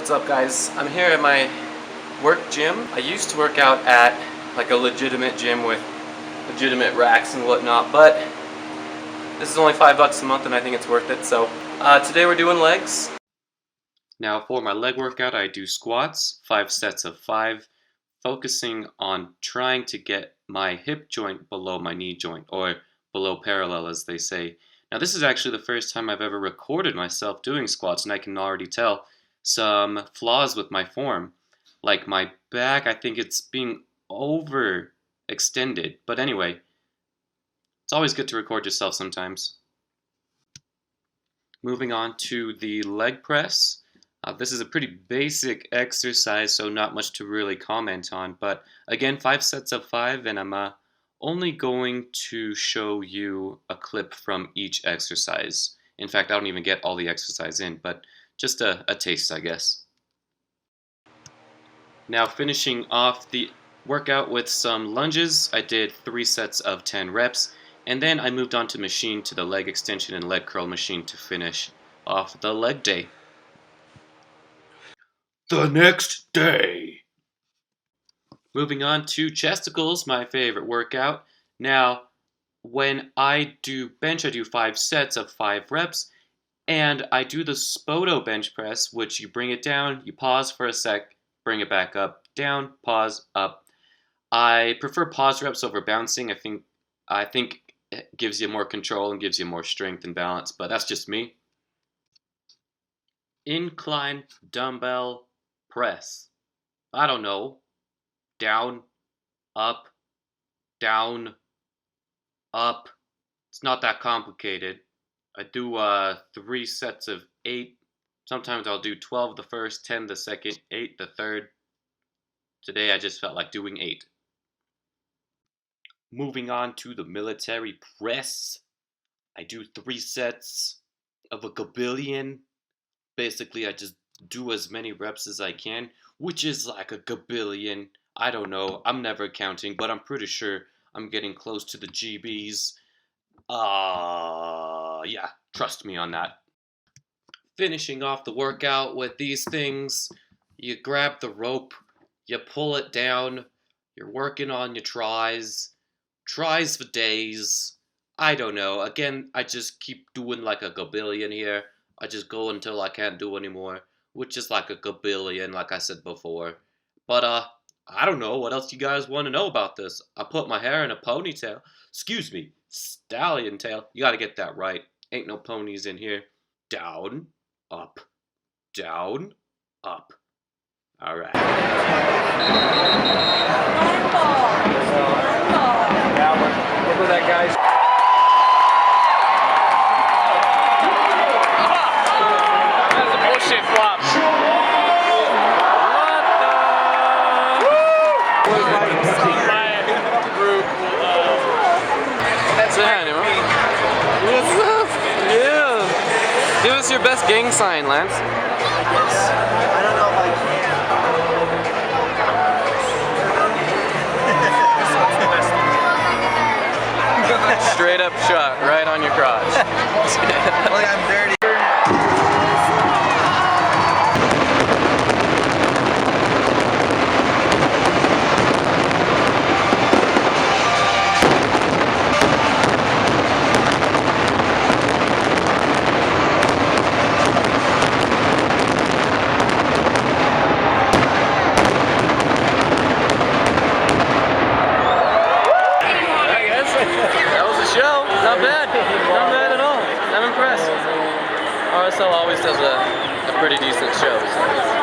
What's up, guys? I'm here at my work gym. I used to work out at like a legitimate gym with legitimate racks and whatnot, but this is only $5 a month and I think it's worth it. So today we're doing legs. Now for my leg workout, I do squats, 5 sets of 5, focusing on trying to get my hip joint below my knee joint, or below parallel as they say. Now this is actually the first time I've ever recorded myself doing squats, and I can already tell some flaws with my form. Like my back, I think it's being overextended. But anyway, it's always good to record yourself sometimes. Moving on to the leg press. This is a pretty basic exercise, so not much to really comment on. But again, 5 sets of 5, and I'm only going to show you a clip from each exercise. In fact, I don't even get all the exercise in, but just a taste, I guess. Now finishing off the workout with some lunges, I did 3 sets of 10 reps, and then I moved on to machine to the leg extension and leg curl machine to finish off the leg day. The next day. Moving on to chesticles, my favorite workout. Now, when I do bench, I do 5 sets of 5 reps, and I do the Spoto bench press, which you bring it down, you pause for a sec, bring it back up, down, pause, up. I prefer pause reps over bouncing. I think it gives you more control and gives you more strength and balance, but that's just me. Incline dumbbell press. I don't know. Down, up, down, up. It's not that complicated. I do 3 sets of 8. Sometimes I'll do 12 the first, 10 the second, 8 the third. Today I just felt like doing 8. Moving on to the military press. I do 3 sets of a gabillion. Basically, I just do as many reps as I can, which is like a gabillion. I don't know. I'm never counting, but I'm pretty sure I'm getting close to the GBs. Yeah, trust me on that. Finishing off the workout with these things, you grab the rope, you pull it down, you're working on your tries for days. I don't know. Again, I just keep doing like a gabillion here. I just go until I can't do anymore, which is like a gabillion, like I said before. But I don't know what else you guys want to know about this. I put my hair in a ponytail. Excuse me, stallion tail. You gotta get that right. Ain't no ponies in here. Down, up, down, up. All right. Look at that, guys. That's a bullshit flop. What's up? Yeah. Give us your best gang sign, Lance. I don't know if I can. Straight up shot, right on your crotch. Like I'm dirty. RSL always does a pretty decent show. So.